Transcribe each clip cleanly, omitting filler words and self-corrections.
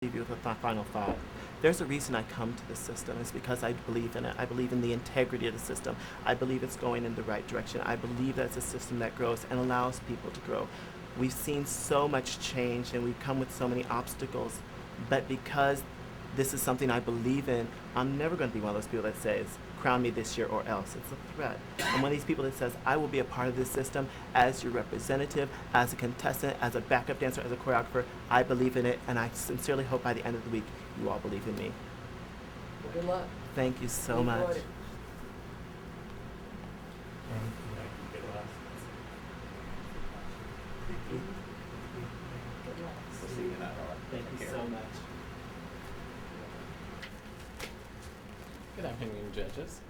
leave you with a final thought. There's a reason I come to this system. It's because I believe in it. I believe in the integrity of the system. I believe it's going in the right direction. I believe that it's a system that grows and allows people to grow. We've seen so much change and we've come with so many obstacles, but because this is something I believe in, I'm never going to be one of those people that says, crown me this year or else. It's a threat. I'm one of these people that says, I will be a part of this system as your representative, as a contestant, as a backup dancer, as a choreographer. I believe in it, and I sincerely hope by the end of the week, you all believe in me. Well, good luck. Thank you so You much. got it. Good luck. Thank you so much. Good afternoon, judges.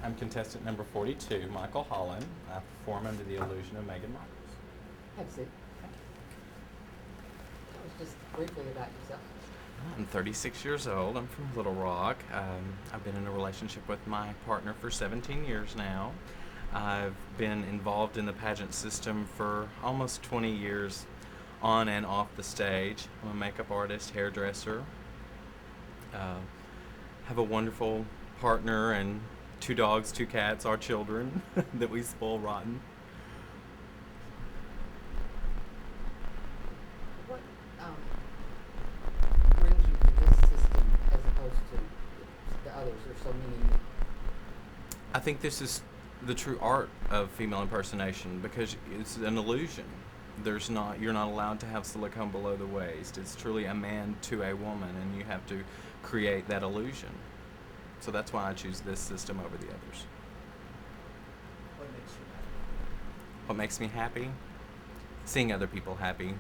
I'm contestant number 42, Michael Holland. I perform under the illusion of Megan Michaels. Have a seat. Tell us just briefly about yourself. I'm 36 years old. I'm from Little Rock. I've been in a relationship with my partner for 17 years now. I've been involved in the pageant system for almost 20 years on and off the stage. I'm a makeup artist, hairdresser. Have a wonderful partner and 2 dogs, 2 cats, our children that we spoil rotten. What brings you to this system as opposed to the others? There's so many. I think this is the true art of female impersonation because it's an illusion. You're not allowed to have silicone below the waist. It's truly a man to a woman, and you have to create that illusion. So that's why I choose this system over the others. What makes you happy? What makes me happy? Seeing other people happy.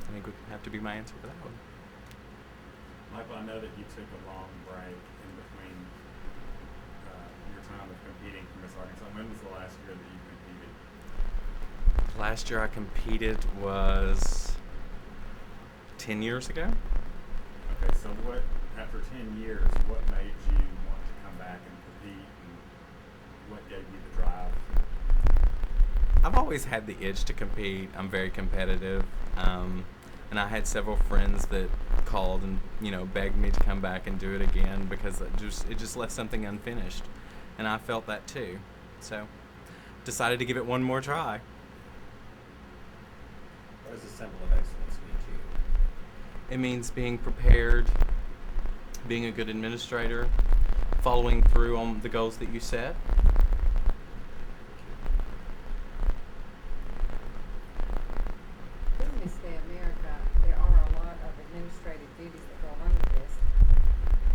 I think would have to be my answer for that one. Michael, I know that you took a long break in between your time of competing for Miss Arkansas. When was the last year that you competed? Last year I competed was 10 years ago. Okay, so after 10 years, what made you want to come back and compete, and what gave you the drive? I've always had the itch to compete. I'm very competitive, and I had several friends that called and begged me to come back and do it again because it just left something unfinished, and I felt that too. So decided to give it one more try. What does a symbol of excellence mean to you? It means being prepared, being a good administrator, following through on the goals that you set. Being Miss Day America, there are a lot of administrative duties that go along with this.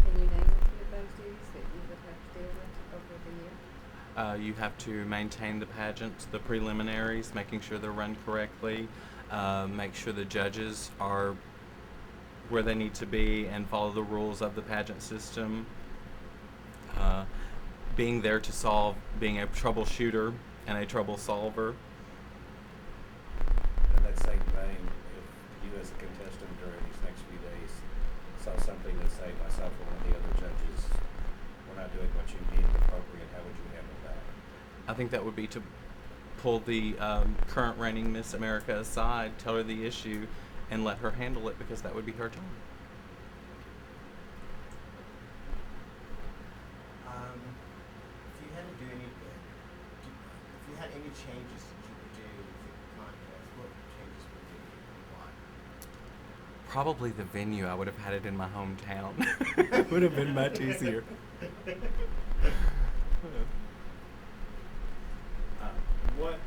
Can you name a few of those duties that you would have to deal with over the year? You have to maintain the pageants, the preliminaries, making sure they're run correctly, make sure the judges are where they need to be and follow the rules of the pageant system, being there to solve, being a troubleshooter and a trouble solver. In that same vein, if you as a contestant during these next few days saw something that, say, myself or one of the other judges were not doing what you deemed appropriate, how would you handle that? I think that would be to pull the current reigning Miss America aside, tell her the issue, and let her handle it because that would be her job. If you had to do if you had any changes that you would do for the contest, what changes would you do and why? Probably the venue. I would have had it in my hometown. It would have been much easier. What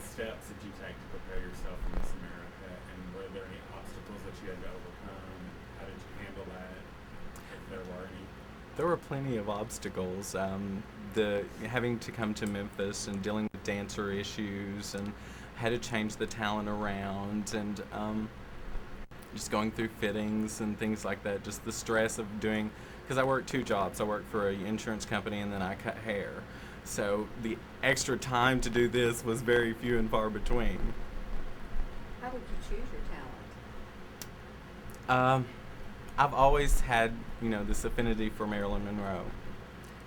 steps did you take to prepare yourself for Miss America, and were there any obstacles that you had to overcome? How did you handle that, if there were any? There were plenty of obstacles. The having to come to Memphis and dealing with dancer issues, and had to change the talent around, and just going through fittings and things like that. Just the stress of doing, because I worked 2 jobs. I worked for an insurance company and then I cut hair. So the extra time to do this was very few and far between. How did you choose your talent? I've always had, this affinity for Marilyn Monroe.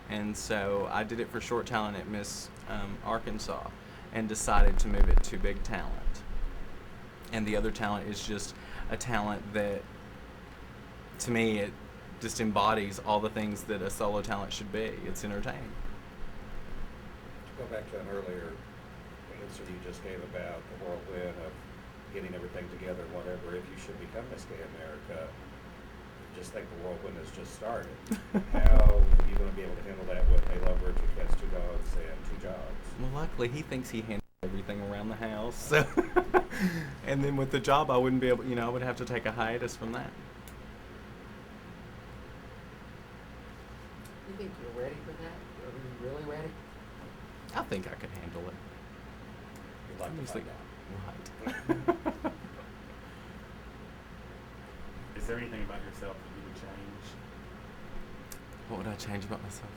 And so I did it for short talent at Miss Arkansas and decided to move it to big talent. and the other talent is just a talent that, to me, it just embodies all the things that a solo talent should be. It's entertaining. To go back to an earlier answer you just gave about the whirlwind of getting everything together and whatever, if you should become Miss Gay America, just think the whirlwind has just started. How are you going to be able to handle that with a lover, 2 cats, 2 dogs, and 2 jobs? Well, luckily, he thinks he handles everything around the house. So and then with the job, I wouldn't be able, I would have to take a hiatus from that. You think you're ready for that? Are you really ready? I think I could handle it. You'd like to Obviously, find out. right. Is there anything about yourself that you would change? What would I change about myself?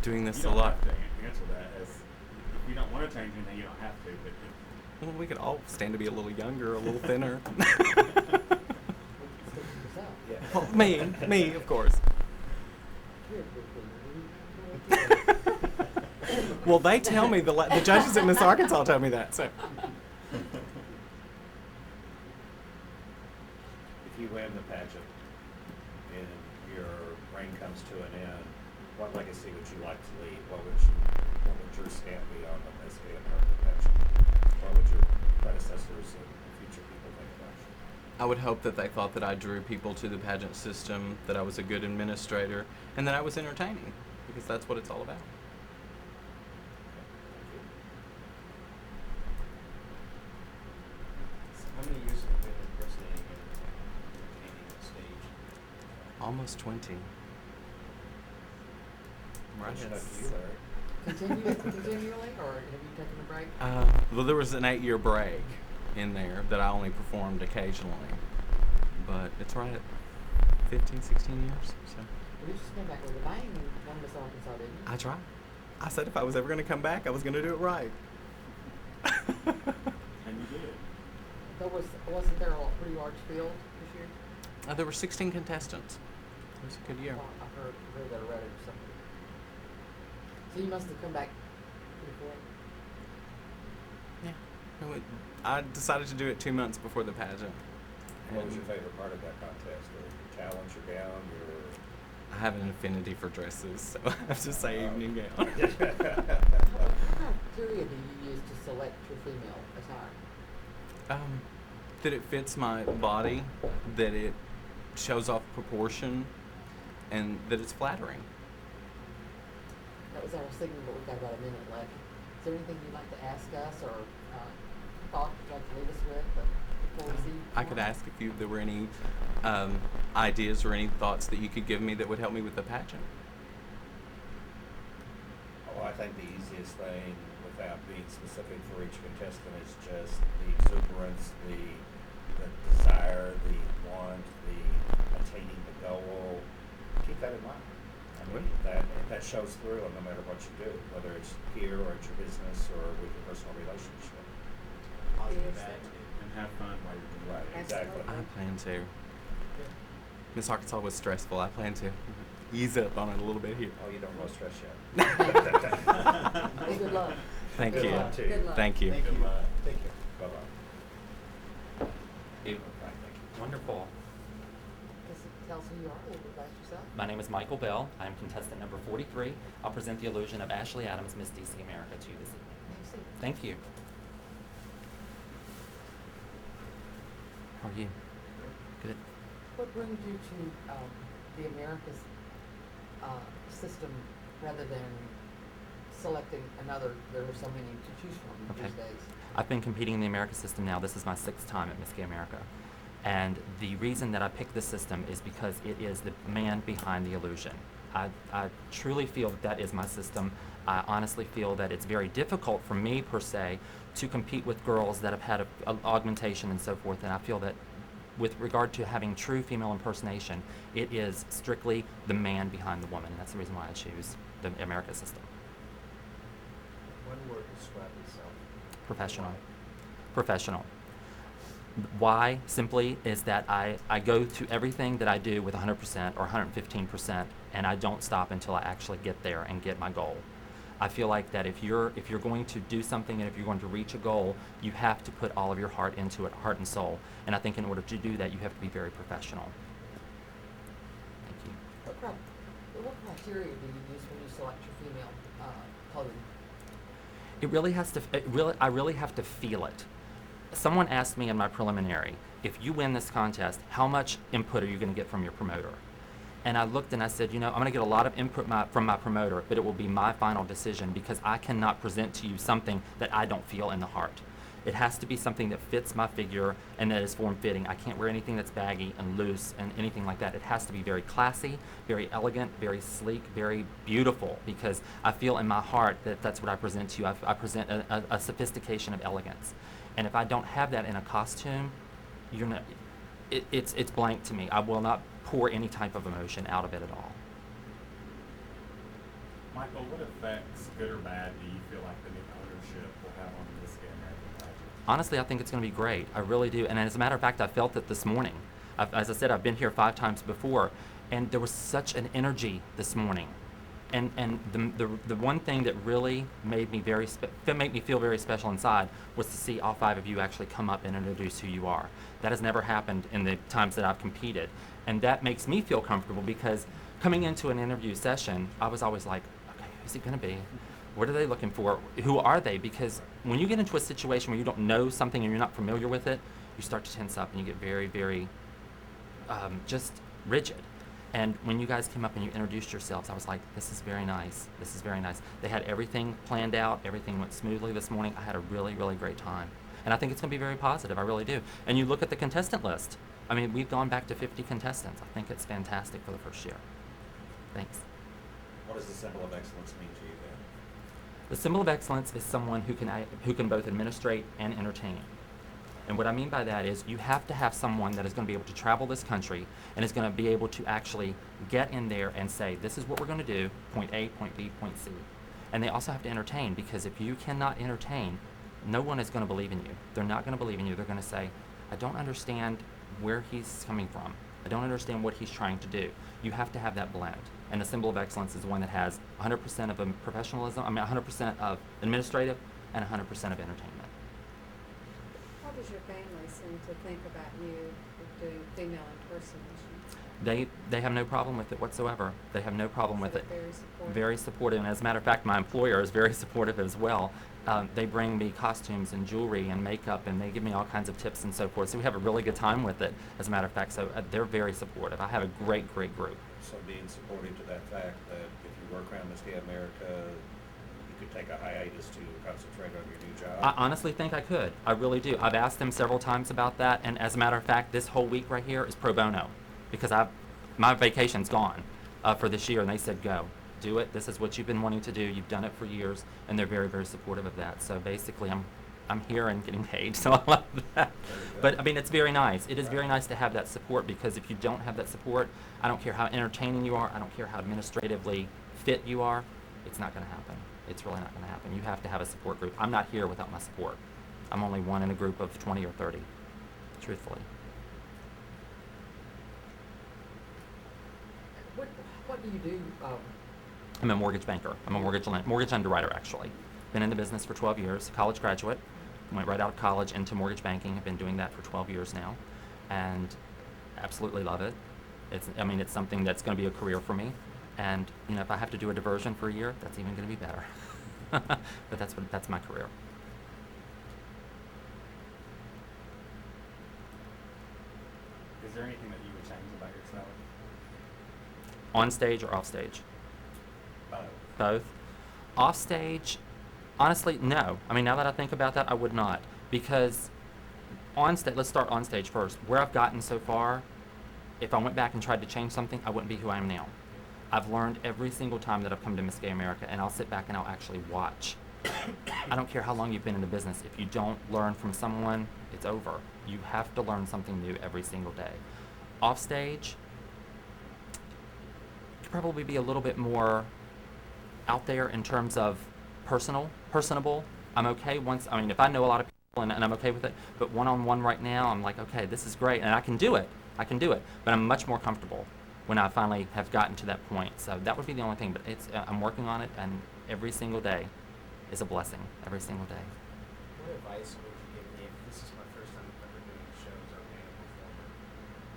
Doing this You a don't lot. have to answer that. As if you don't want to change anything, you don't have to. But if, Well, we could all stand to be a little younger, a little thinner. Yeah. Well, me, of course. Well, they tell me, the judges at Miss Arkansas tell me that, so. If you win the pageant and your reign comes to an end, what legacy would you like to leave? What would your stamp be on the Miss Gay America pageant? What would your predecessors and future people think about you? I would hope that they thought that I drew people to the pageant system, that I was a good administrator, and that I was entertaining, because that's what it's all about. So how many years have you been impersonating and entertaining on stage? Almost 20. Right. Much love to you, Larry. Continually, or have you taken a break? Well, there was an 8-year break in there that I only performed occasionally, but it's right at 15, 16 years. So Well, you just came back with a bang and won Miss Arkansas, didn't you? I tried. I said if I was ever going to come back, I was going to do it right. and you did. Wasn't there a pretty large field this year? There were 16 contestants. It was a good year. Well, I heard that I read it or something. So you must have come back pretty quick. Yeah. I decided to do it 2 months before the pageant. What was And your favorite part of that contest? Or your talent, your gown, I have an affinity for dresses, so I have to say evening gown. What kind of criteria do you use to select your female attire? That it fits my body, that it shows off proportion, and that it's flattering. That was our signal, but we've got about a minute left. Is there anything you'd like to ask us or thought you'd like to leave us with before we see you? I could ask if there were any ideas or any thoughts that you could give me that would help me with the pageant. Oh, I think the easiest thing, without being specific for each contestant, is just the exuberance, the desire, the want, the attaining the goal. Keep that in mind. I mean, that shows through no matter what you do, whether it's here or at your business or with your personal relationship. Positive Yes. attitude. And have fun while you're doing Right, it. exactly. I plan to. Miss Arkansas was stressful. I plan to ease up on it a little bit here. Oh, you don't want to stress yet. Well, good luck. Thank Good you. luck to you. Good luck. Thank you. Thank you. Good luck. Take care. Bye-bye. You- Fine, thank you. Wonderful. Tell us who you are, a little bit about yourself. My name is Michael Bell. I am contestant number 43. I'll present the illusion of Ashley Adams, Miss DC America, to you this evening. Have a seat. Thank you. How are you? Good. What brings you to the Americas system rather than selecting another? There are so many to choose from Okay. these days. I've been competing in the America system now. This is my 6th time at Miss Gay America. And the reason that I picked this system is because it is the man behind the illusion. I truly feel that is my system. I honestly feel that it's very difficult for me, per se, to compete with girls that have had a augmentation and so forth. And I feel that with regard to having true female impersonation, it is strictly the man behind the woman. And that's the reason why I choose the America system. One word to describe yourself. Professional. Professional. Why, simply, is that I go to everything that I do with 100% or 115%, and I don't stop until I actually get there and get my goal. I feel like that if you're going to do something and if you're going to reach a goal, you have to put all of your heart into it, heart and soul. And I think in order to do that, you have to be very professional. Thank you. What criteria do you use when you select your female clothing? I really have to feel it. Someone asked me in my preliminary, if you win this contest, how much input are you going to get from your promoter? And I looked and I said, I'm going to get a lot of input from my promoter, but it will be my final decision because I cannot present to you something that I don't feel in the heart. It has to be something that fits my figure and that is form-fitting. I can't wear anything that's baggy and loose and anything like that. It has to be very classy, very elegant, very sleek, very beautiful, because I feel in my heart that that's what I present to you. I present a sophistication of elegance. And if I don't have that in a costume, it's blank to me. I will not pour any type of emotion out of it at all. Michael, what effects, good or bad, do you feel like the new ownership will have on this Gay American pageant? Honestly, I think it's going to be great. I really do. And as a matter of fact, I felt it this morning. As I said, I've been here 5 times before, and there was such an energy this morning. And the one thing that really made me make me feel very special inside was to see all 5 of you actually come up and introduce who you are. That has never happened in the times that I've competed. And that makes me feel comfortable because coming into an interview session, I was always like, okay, who's it going to be? What are they looking for? Who are they? Because when you get into a situation where you don't know something and you're not familiar with it, you start to tense up and you get very, very just rigid. And when you guys came up and you introduced yourselves, I was like, this is very nice. This is very nice. They had everything planned out. Everything went smoothly this morning. I had a really, really great time. And I think it's going to be very positive. I really do. And you look at the contestant list. I mean, we've gone back to 50 contestants. I think it's fantastic for the first year. Thanks. What does the symbol of excellence mean to you then? The symbol of excellence is someone who can both administrate and entertain. And what I mean by that is you have to have someone that is going to be able to travel this country and is going to be able to actually get in there and say, this is what we're going to do, point A, point B, point C. And they also have to entertain, because if you cannot entertain, no one is going to believe in you. They're not going to believe in you. They're going to say, I don't understand where he's coming from. I don't understand what he's trying to do. You have to have that blend. And the symbol of excellence is one that has 100% of professionalism, 100% of administrative and 100% of entertainment. How does your family seem to think about you doing female impersonation? They have no problem with it whatsoever. They have no problem with it. Very supportive. Very supportive. And as a matter of fact, my employer is very supportive as well. They bring me costumes and jewelry and makeup, and they give me all kinds of tips and so forth. So we have a really good time with it, as a matter of fact. So they're very supportive. I have a great, great group. So being supportive to that fact that if you work around Miss Gay America, you could take a hiatus to concentrate on your new job? I honestly think I could. I really do. I've asked them several times about that, and as a matter of fact, this whole week right here is pro bono, because my vacation's gone for this year, and they said, go. Do it. This is what you've been wanting to do. You've done it for years, and they're very, very supportive of that. So basically, I'm here and getting paid, so I love that. But I mean, it's very nice. It is very nice to have that support, because if you don't have that support, I don't care how entertaining you are, I don't care how administratively fit you are, it's not going to happen. It's really not going to happen. You have to have a support group. I'm not here without my support. I'm only one in a group of 20 or 30, truthfully. What do you do? I'm a mortgage banker. I'm a mortgage underwriter, actually. Been in the business for 12 years, college graduate. Went right out of college into mortgage banking. I've been doing that for 12 years now, and absolutely love it. It's something that's going to be a career for me. And if I have to do a diversion for a year, that's even going to be better. But that's my career. Is there anything that you would change about yourself? On stage or off stage? Both. Both. Off stage, honestly, no. Now that I think about that, I would not. Because on stage, let's start on stage first. Where I've gotten so far, if I went back and tried to change something, I wouldn't be who I am now. I've learned every single time that I've come to Miss Gay America, and I'll sit back and I'll actually watch. I don't care how long you've been in the business. If you don't learn from someone, it's over. You have to learn something new every single day. Off stage, you could probably be a little bit more out there in terms of personable. I'm okay if I know a lot of people and I'm okay with it, but one-on-one right now, I'm like, okay, this is great, and I can do it, but I'm much more comfortable when I finally have gotten to that point. So that would be the only thing, but I'm working on it, and Every single day is a blessing. Every single day. What advice would you give me if this is my first time ever doing shows or being a performer?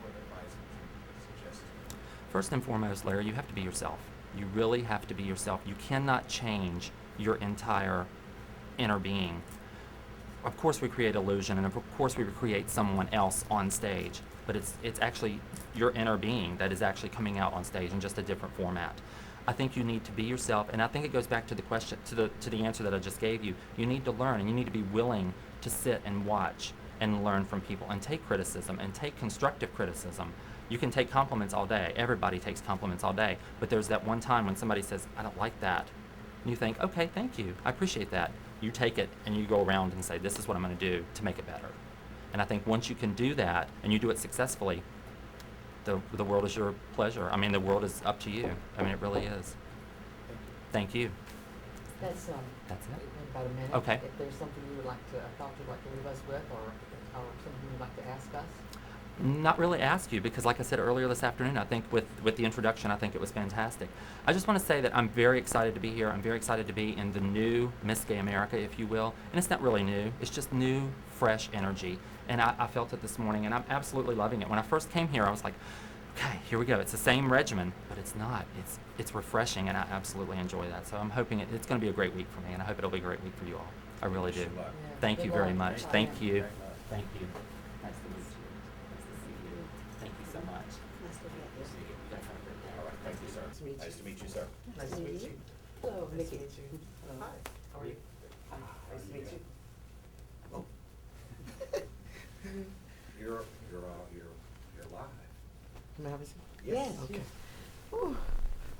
What advice would you suggest to me? First and foremost, Larry, you have to be yourself. You really have to be yourself. You cannot change your entire inner being. Of course we create illusion, and of course we create someone else on stage, but it's actually your inner being that is actually coming out on stage in just a different format. I think you need to be yourself, and I think it goes back to the question, to the answer that I just gave you. You need to learn, and you need to be willing to sit and watch and learn from people and take criticism and take constructive criticism. You can take compliments all day. Everybody takes compliments all day, but there's that one time when somebody says, "I don't like that," and you think, "Okay, thank you, I appreciate that." You take it and you go around and say, "This is what I'm going to do to make it better." And I think once you can do that and you do it successfully, the world is your pleasure. I mean, the world is up to you. I mean, it really is. Thank you. That's, That's it. in about a minute. Okay. If there's something you would like to, thought you'd like to leave us with, or something you'd like to ask us? Not really ask you, because like I said earlier this afternoon, I think with the introduction, I think it was fantastic. I just want to say that I'm very excited to be here. I'm very excited to be in the new Miss Gay America, if you will. And it's not really new. It's just new, fresh energy. And I felt it this morning, and I'm absolutely loving it. When I first came here, I was like, okay, here we go. It's the same regimen, but it's not. It's refreshing, and I absolutely enjoy that. So I'm hoping it's going to be a great week for me, and I hope it'll be a great week for you all. I really do. Good luck. Yeah. Thank Good you very luck. much. Bye. Thank you. Great luck. Thank you. Nice to meet you. Nice to see you. Thank you so much. Nice to meet See you. You guys have a great day. All right, thank you, sir. Nice to meet you. Nice to meet you, sir. Nice to meet you. Hello, Nice Nikki. to meet you. Hello. Hi, how are you? Nice to meet you. Oh. You're live. May I have a seat? Yes. Okay. Whew.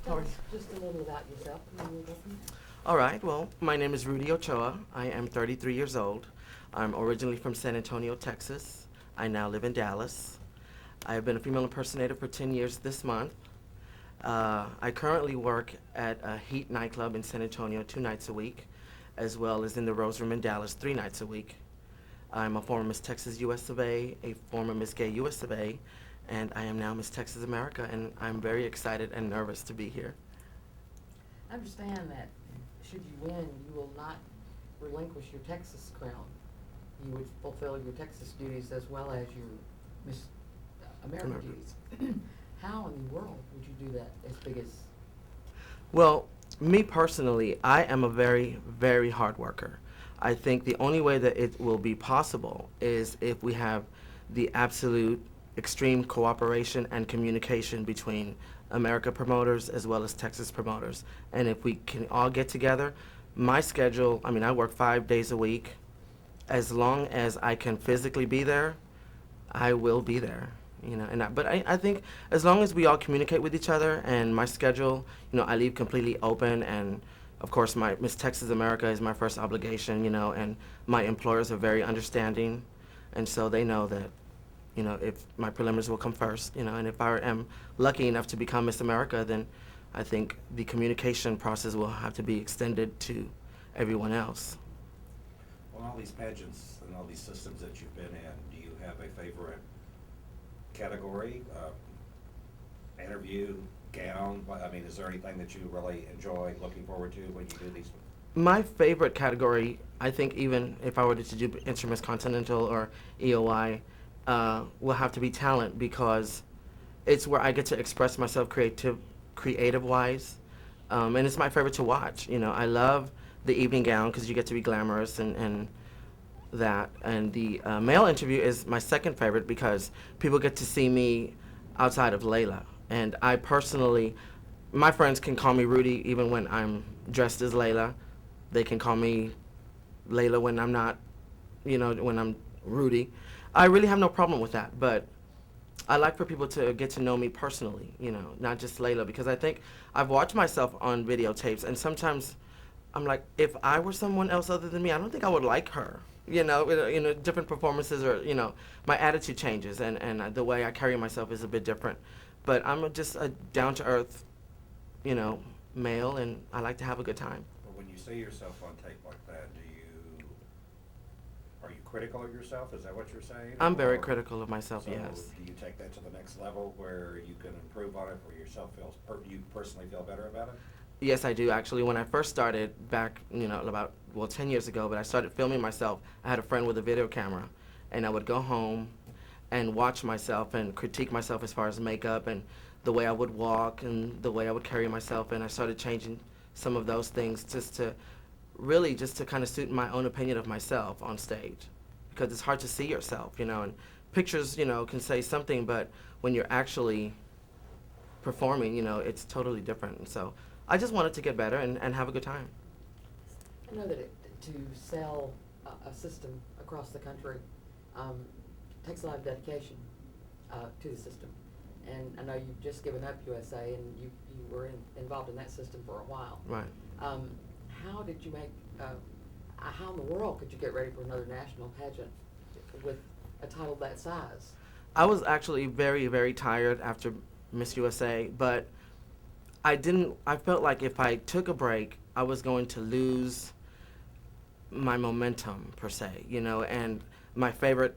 How Tell are us you? just a little about yourself, and then we'll go from there. All right, well, my name is Rudy Ochoa. I am 33 years old. I'm originally from San Antonio, Texas. I now live in Dallas. I have been a female impersonator for 10 years this month. I currently work at a Heat nightclub in San Antonio 2 nights a week, as well as in the Rose Room in Dallas 3 nights a week. I'm a former Miss Texas US of A, a former Miss Gay US of A, and I am now Miss Texas America, and I'm very excited and nervous to be here. Understand that should you win, you will not relinquish your Texas crown. You would fulfill your Texas duties as well as your Miss America America. duties. How in the world would you do that as big as? Well, me personally, I am a very, very hard worker. I think the only way that it will be possible is if we have the absolute extreme cooperation and communication between America promoters as well as Texas promoters. And if we can all get together, my schedule, I mean, I work 5 days a week. As long as I can physically be there, I will be there. You know, but I think as long as we all communicate with each other, and my schedule, you know, I leave completely open, and of course my Miss Texas America is my first obligation, you know, and my employers are very understanding, and so they know that, you know, if my preliminaries will come first, you know, and if I am lucky enough to become Miss America, then I think the communication process will have to be extended to everyone else. Well, all these pageants and all these systems that you've been in, do you have a favorite category, interview, gown? I mean, is there anything that you really enjoy looking forward to when you do these? My favorite category, I think, even if I were to do Instruments Continental or EOI, will have to be talent, because it's where I get to express myself creative-wise, and it's my favorite to watch. You know, I love the evening gown because you get to be glamorous and that, and the male interview is my second favorite because people get to see me outside of Layla, and I personally, my friends can call me Rudy even when I'm dressed as Layla. They can call me Layla when I'm not, you know, when I'm Rudy. I really have no problem with that, but I like for people to get to know me personally, you know, not just Layla, because I think I've watched myself on videotapes, and sometimes I'm like, if I were someone else other than me, I don't think I would like her. You know, different performances, or, you know, my attitude changes, and the way I carry myself is a bit different. But I'm just a down-to-earth, you know, male, and I like to have a good time. Well, when you see yourself on tape like that, are you critical of yourself? Is that what you're saying? I'm very Or- critical of myself, so yes. do you take that to the next level where you can improve on it, where yourself you personally feel better about it? Yes, I do actually. When I first started back, about 10 years ago, but I started filming myself. I had a friend with a video camera, and I would go home and watch myself and critique myself as far as makeup and the way I would walk and the way I would carry myself. And I started changing some of those things just to kind of suit my own opinion of myself on stage, because it's hard to see yourself, and pictures, can say something, but when you're actually performing, it's totally different. And so I just wanted to get better and have a good time. I know that to sell a system across the country takes a lot of dedication to the system. And I know you've just given up USA, and you were involved in that system for a while. Right. How did you make, how in the world could you get ready for another national pageant with a title that size? I was actually very, very tired after Miss USA, but I felt like if I took a break, I was going to lose my momentum, per se, and my favorite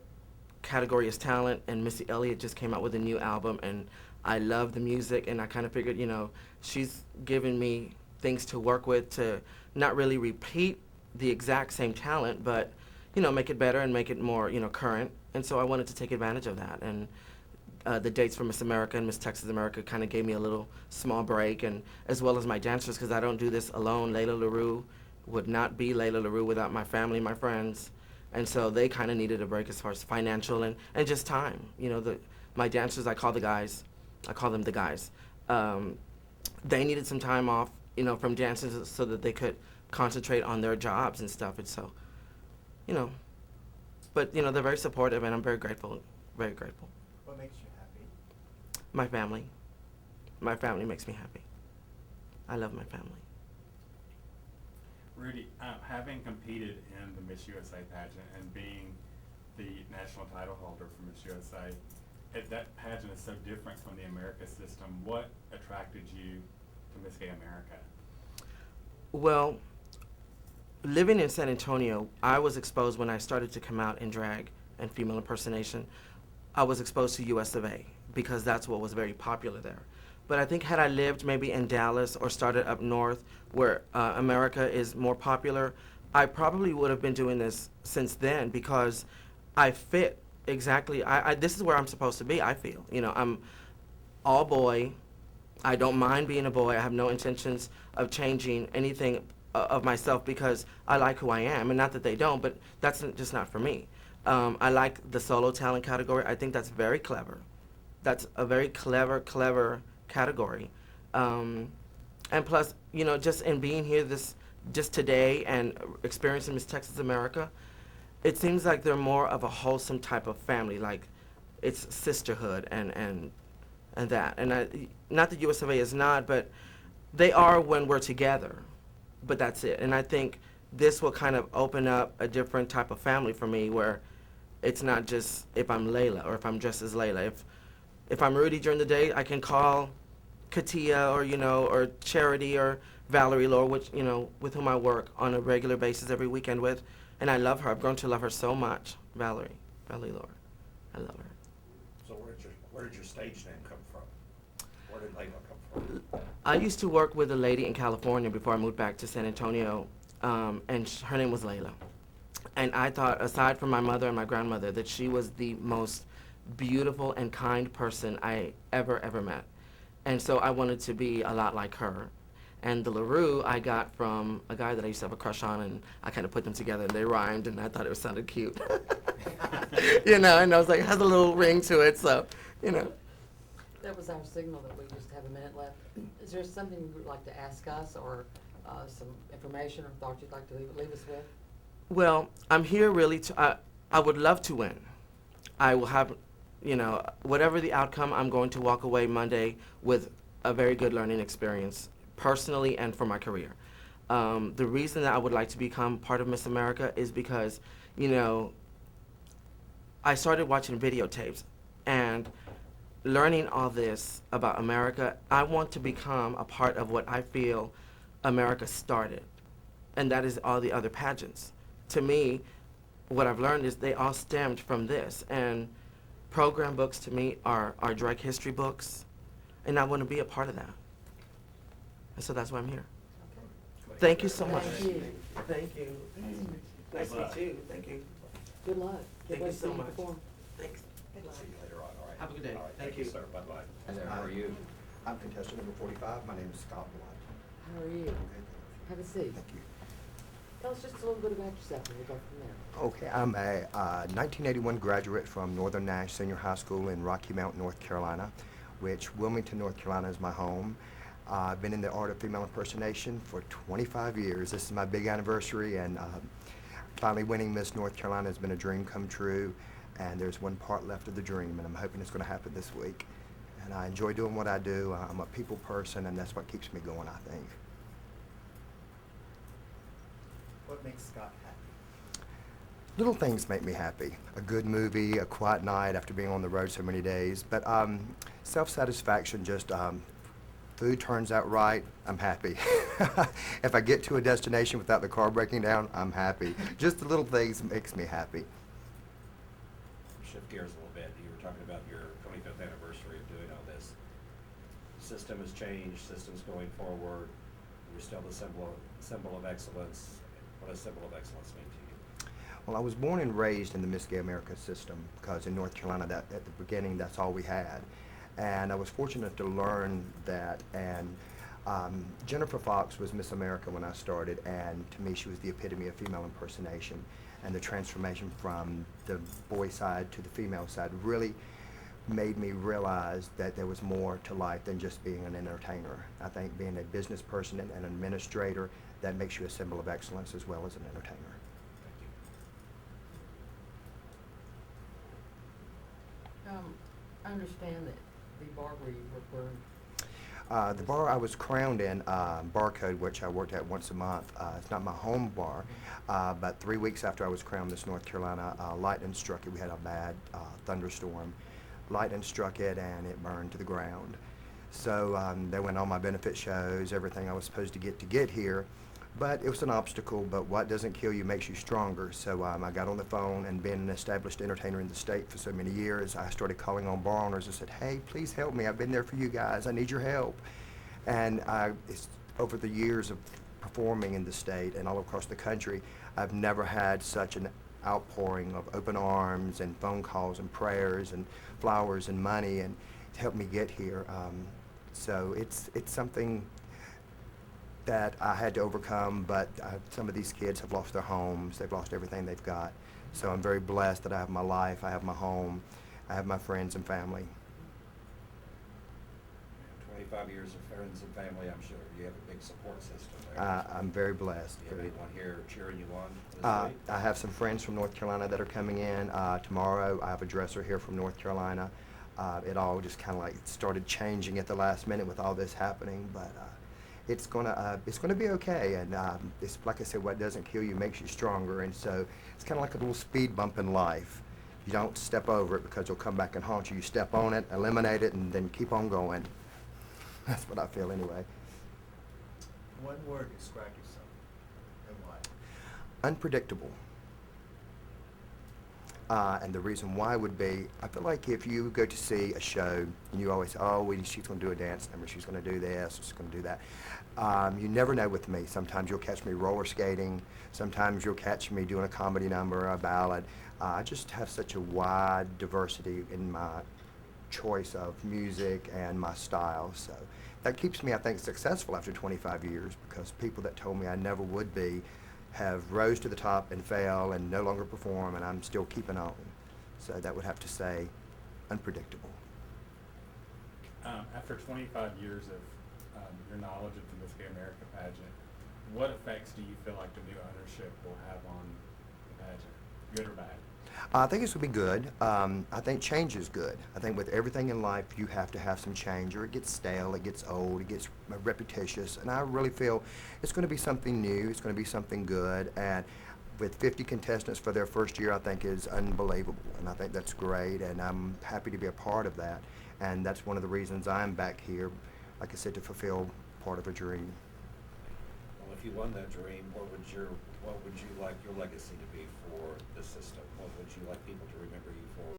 category is talent, and Missy Elliott just came out with a new album, and I love the music, and I kind of figured, she's given me things to work with to not really repeat the exact same talent, but, make it better and make it more, current. And so I wanted to take advantage of that. And the dates for Miss America and Miss Texas America kind of gave me a little small break, and as well as my dancers, because I don't do this alone. Layla Larue would not be Layla Larue without my family, my friends. And so they kind of needed a break as far as financial and just time. My dancers, I call them the guys. They needed some time off, from dancing so that they could concentrate on their jobs and stuff. And so, but, they're very supportive, and I'm very grateful, very grateful. What makes you happy? My family. My family makes me happy. I love my family. Rudy, having competed in the Miss USA pageant and being the national title holder for Miss USA, that pageant is so different from the America system. What attracted you to Miss Gay America? Well, living in San Antonio, I was exposed when I started to come out in drag and female impersonation. I was exposed to US of A because that's what was very popular there. But I think had I lived maybe in Dallas or started up north where America is more popular, I probably would have been doing this since then, because I fit exactly, this is where I'm supposed to be, I feel. I'm all boy. I don't mind being a boy. I have no intentions of changing anything of myself, because I like who I am. And not that they don't, but that's just not for me. I like the solo talent category. I think that's very clever. That's a very clever category. And plus, just in being here just today and experiencing Miss Texas America, it seems like they're more of a wholesome type of family, like it's sisterhood and that. And not that US of A is not, but they are when we're together, but that's it. And I think this will kind of open up a different type of family for me, where it's not just if I'm Layla or if I'm dressed as Layla. If I'm Rudy during the day, I can call Katia or or Charity or Valerie Lore, which with whom I work on a regular basis every weekend with, and I love her. I've grown to love her so much. Valerie Lore, I love her. So where did your stage name come from? Where did Layla come from? I used to work with a lady in California before I moved back to San Antonio, and her name was Layla. And I thought, aside from my mother and my grandmother, that she was the most beautiful and kind person I ever met. And so I wanted to be a lot like her. And the Larue I got from a guy that I used to have a crush on, and I kind of put them together, and they rhymed, and I thought it sounded cute. And I was like, it has a little ring to it, so, That was our signal that we just have a minute left. Is there something you would like to ask us, or some information or thought you'd like to leave us with? Well, I'm here really I would love to win. I will have, whatever the outcome, I'm going to walk away Monday with a very good learning experience, personally and for my career. The reason that I would like to become part of Miss America is because, I started watching videotapes and learning all this about America. I want to become a part of what I feel America started, and that is all the other pageants. To me, what I've learned is they all stemmed from this, and program books to me are drag history books, and I want to be a part of that. And so that's why I'm here. Okay. Thank you so much. Thank you. Thank you. Nice to meet you. Thank you. Good luck. Thank Can't wait you to so see you much. perform. Thanks. Good luck. See you later on, all right? Have a good day. All right, Thank you, you. sir. Bye-bye. Hi there, how are you? I'm contestant number 45. My name is Scott Blunt. How are you? Okay, Have a seat. thank you. Tell us just a little bit about yourself and we'll go from there. Okay, I'm a 1981 graduate from Northern Nash Senior High School in Rocky Mount, North Carolina, which Wilmington, North Carolina is my home. I've been in the art of female impersonation for 25 years. This is my big anniversary, and finally winning Miss North Carolina has been a dream come true, and there's one part left of the dream, and I'm hoping it's going to happen this week. And I enjoy doing what I do. I'm a people person, and that's what keeps me going, I think. What makes Scott happy? Little things make me happy. A good movie, a quiet night after being on the road so many days. But self-satisfaction, just food turns out right, I'm happy. If I get to a destination without the car breaking down, I'm happy. Just the little things makes me happy. Shift gears a little bit. You were talking about your 25th anniversary of doing all this. System has changed, system's going forward. You're still the symbol of excellence. What does symbol of excellence mean to you? Well, I was born and raised in the Miss Gay America system because in North Carolina, that at the beginning, that's all we had. And I was fortunate to learn that. And Jennifer Fox was Miss America when I started, and to me, she was the epitome of female impersonation. And the transformation from the boy side to the female side really made me realize that there was more to life than just being an entertainer. I think being a business person and an administrator, that makes you a symbol of excellence as well as an entertainer. Thank you. I understand that the bar where you were burned. The bar I was crowned in, Barcode, which I worked at once a month, it's not my home bar, but 3 weeks after I was crowned Miss North Carolina, lightning struck it. We had a bad thunderstorm. Lightning struck it and it burned to the ground. So they went on my benefit shows, everything I was supposed to get here. But it was an obstacle, but what doesn't kill you makes you stronger. So I got on the phone, and being an established entertainer in the state for so many years, I started calling on bar owners and said, hey, please help me. I've been there for you guys. I need your help. And over the years of performing in the state and all across the country, I've never had such an outpouring of open arms and phone calls and prayers and flowers and money, and to help me get here. So it's something that I had to overcome, but some of these kids have lost their homes, they've lost everything they've got. So I'm very blessed that I have my life, I have my home, I have my friends and family. 25 years of friends and family, I'm sure you have a big support system there. I'm very blessed. Do you have anyone here cheering you on this week? I have some friends from North Carolina that are coming in. Tomorrow I have a dresser here from North Carolina. It all just kind of like started changing at the last minute with all this happening, but it's gonna be okay. And it's like I said, what doesn't kill you makes you stronger. And so it's kind of like a little speed bump in life. You don't step over it because it'll come back and haunt you. You step on it, eliminate it, and then keep on going. That's what I feel anyway. One word to describe yourself and why. Unpredictable. And the reason why would be, I feel like if you go to see a show and you always, she's going to do a dance number, she's going to do this, she's going to do that. You never know with me. Sometimes you'll catch me roller skating. Sometimes you'll catch me doing a comedy number, a ballad. I just have such a wide diversity in my choice of music and my style. So that keeps me, I think, successful after 25 years, because people that told me I never would be have rose to the top and fell and no longer perform, and I'm still keeping on. So that would have to say unpredictable. After 25 years of your knowledge of the Miss Gay America pageant, what effects do you feel like the new ownership will have on the pageant, good or bad? I think this will be good. I think change is good. I think with everything in life, you have to have some change, or it gets stale, it gets old, it gets repetitious. And I really feel it's going to be something new, it's going to be something good. And with 50 contestants for their first year, I think is unbelievable. And I think that's great, and I'm happy to be a part of that. And that's one of the reasons I'm back here, like I said, to fulfill part of a dream. Well, if you won that dream, what would you like your legacy to be for the system? What would you like people to remember you for